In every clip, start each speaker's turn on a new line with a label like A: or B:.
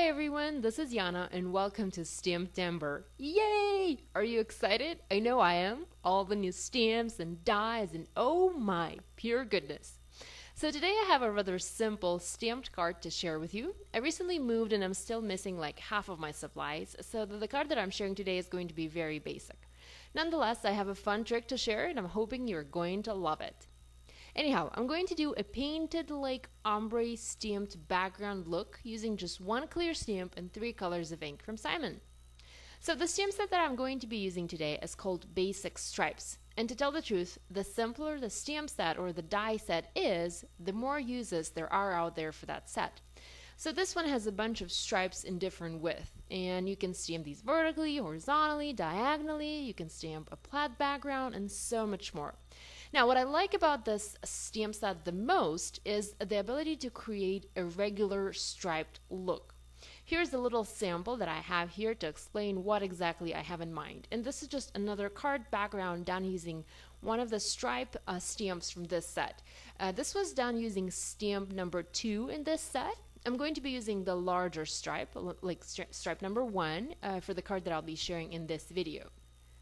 A: Hi everyone, this is Yana and welcome to Stamptember. Yay! Are you excited? I know I am. All the new stamps and dies and oh my, pure goodness. So today I have a rather simple stamped card to share with you. I recently moved and I'm still missing like half of my supplies, so the card that I'm sharing today is going to be very basic. Nonetheless, I have a fun trick to share and I'm hoping you're going to love it. Anyhow, I'm going to do a painted-like ombre stamped background look using just one clear stamp and 3 colors of ink from Simon. So the stamp set that I'm going to be using today is called Basic Stripes. And to tell the truth, the simpler the stamp set or the die set is, the more uses there are out there for that set. So this one has a bunch of stripes in different width, and you can stamp these vertically, horizontally, diagonally, you can stamp a plaid background, and so much more. Now, what I like about this stamp set the most is the ability to create a regular striped look. Here's a little sample that I have here to explain what exactly I have in mind. And this is just another card background done using one of the stripe stamps from this set. This was done using stamp number 2 in this set. I'm going to be using the larger stripe, like stripe number 1, for the card that I'll be sharing in this video.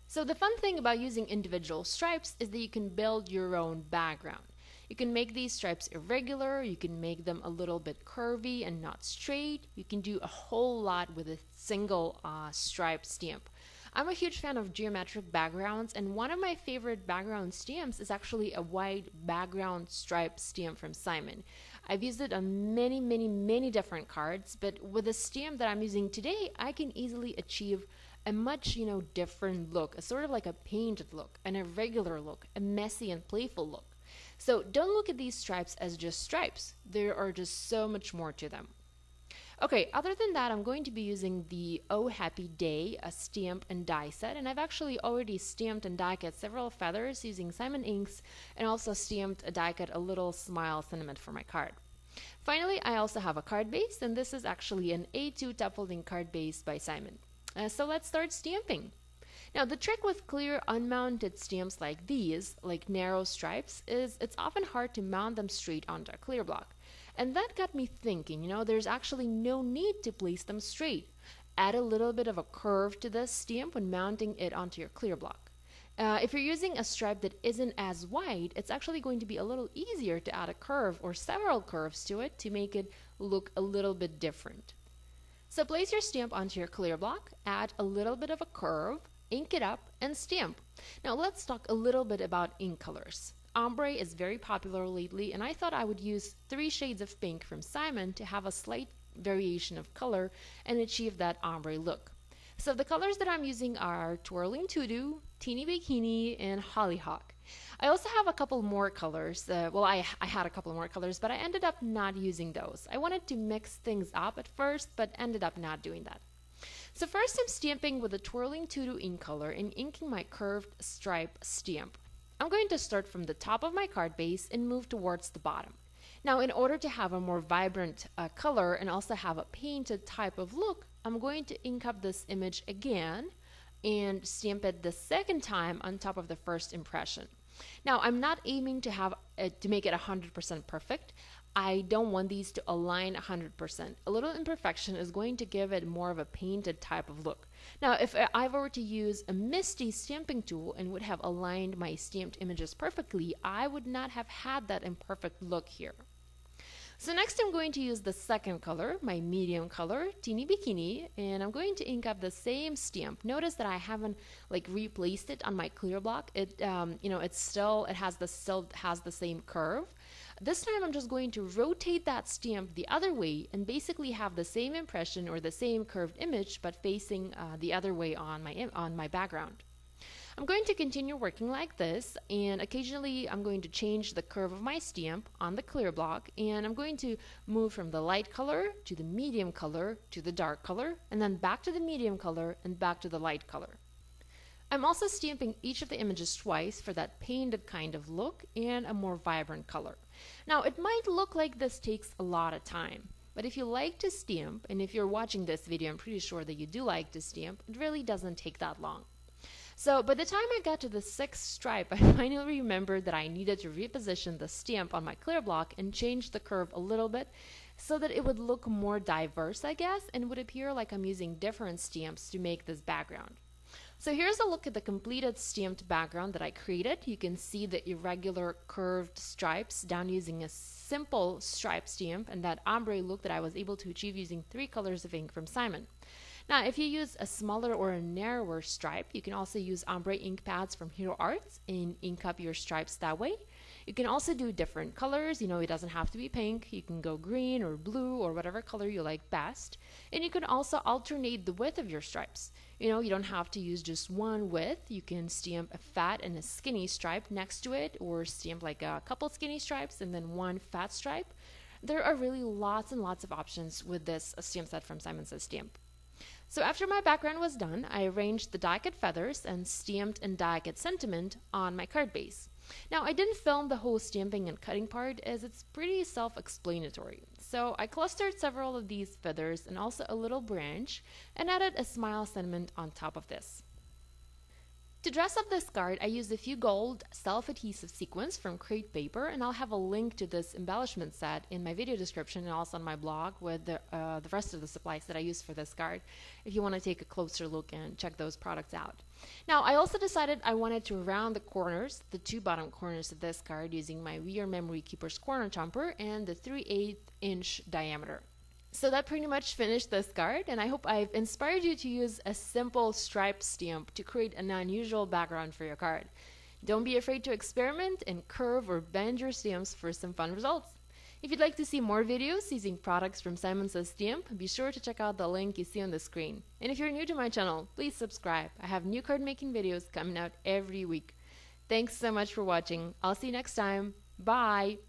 A: So the fun thing about using individual stripes is that you can build your own background. You can make these stripes irregular, you can make them a little bit curvy and not straight. You can do a whole lot with a single stripe stamp. I'm a huge fan of geometric backgrounds, and one of my favorite background stamps is actually a white background stripe stamp from Simon. I've used it on many different cards, but with the stamp that I'm using today, I can easily achieve a much, different look, a sort of like a painted look, an irregular look, a messy and playful look. So don't look at these stripes as just stripes. There are just so much more to them. Okay, other than that, I'm going to be using the Oh Happy Day, a stamp and die set, and I've actually already stamped and die cut several feathers using Simon inks, and also stamped a die cut a little smile sentiment for my card. Finally, I also have a card base, and this is actually an A2 top folding card base by Simon. So let's start stamping. Now the trick with clear unmounted stamps like these, like narrow stripes, is it's often hard to mount them straight onto a clear block. And that got me thinking, there's actually no need to place them straight. Add a little bit of a curve to this stamp when mounting it onto your clear block. If you're using a stripe that isn't as wide, it's actually going to be a little easier to add a curve or several curves to it to make it look a little bit different. So place your stamp onto your clear block, add a little bit of a curve, ink it up, and stamp. Now let's talk a little bit about ink colors. Ombre is very popular lately, and I thought I would use 3 shades of pink from Simon to have a slight variation of color and achieve that ombre look. So the colors that I'm using are Twirling Tutu, Teeny Bikini, and Hollyhock. I also have a couple more colors. I had a couple more colors, but I ended up not using those. I wanted to mix things up at first, but ended up not doing that. So first I'm stamping with the Twirling Tutu ink color and inking my curved stripe stamp. I'm going to start from the top of my card base and move towards the bottom. Now, in order to have a more vibrant color and also have a painted type of look, I'm going to ink up this image again and stamp it the second time on top of the first impression. Now, I'm not aiming to have to make it 100% perfect. I don't want these to align 100%. A little imperfection is going to give it more of a painted type of look. Now, if I were to use a MISTI stamping tool and would have aligned my stamped images perfectly, I would not have had that imperfect look here. So next I'm going to use the second color, my medium color, Teeny Bikini, and I'm going to ink up the same stamp. Notice that I haven't replaced it on my clear block. It still has the same curve. This time I'm just going to rotate that stamp the other way and basically have the same impression or the same curved image but facing the other way on my background. I'm going to continue working like this, and occasionally I'm going to change the curve of my stamp on the clear block, and I'm going to move from the light color to the medium color to the dark color, and then back to the medium color and back to the light color. I'm also stamping each of the images twice for that painted kind of look and a more vibrant color. Now, it might look like this takes a lot of time, but if you like to stamp, and if you're watching this video, I'm pretty sure that you do like to stamp, it really doesn't take that long. So by the time I got to the 6th stripe, I finally remembered that I needed to reposition the stamp on my clear block and change the curve a little bit so that it would look more diverse, I guess, and would appear like I'm using different stamps to make this background. So here's a look at the completed stamped background that I created. You can see the irregular curved stripes done using a simple stripe stamp and that ombre look that I was able to achieve using 3 colors of ink from Simon. Now, if you use a smaller or a narrower stripe, you can also use ombre ink pads from Hero Arts and ink up your stripes that way. You can also do different colors. It doesn't have to be pink. You can go green or blue or whatever color you like best. And you can also alternate the width of your stripes. You don't have to use just one width. You can stamp a fat and a skinny stripe next to it, or stamp like a couple skinny stripes and then one fat stripe. There are really lots and lots of options with this stamp set from Simon Says Stamp. So after my background was done, I arranged the die-cut feathers and stamped and die-cut sentiment on my card base. Now, I didn't film the whole stamping and cutting part as it's pretty self-explanatory. So I clustered several of these feathers and also a little branch and added a smile sentiment on top of this. To dress up this card, I used a few gold self-adhesive sequins from Crate Paper, and I'll have a link to this embellishment set in my video description and also on my blog with the rest of the supplies that I used for this card if you want to take a closer look and check those products out. Now, I also decided I wanted to round the corners, the 2 bottom corners of this card using my Weir Memory Keeper's Corner Jumper and the 3/8 inch diameter. So that pretty much finished this card, and I hope I've inspired you to use a simple stripe stamp to create an unusual background for your card. Don't be afraid to experiment and curve or bend your stamps for some fun results. If you'd like to see more videos using products from Simon Says Stamp, be sure to check out the link you see on the screen. And if you're new to my channel, please subscribe. I have new card making videos coming out every week. Thanks so much for watching. I'll see you next time. Bye!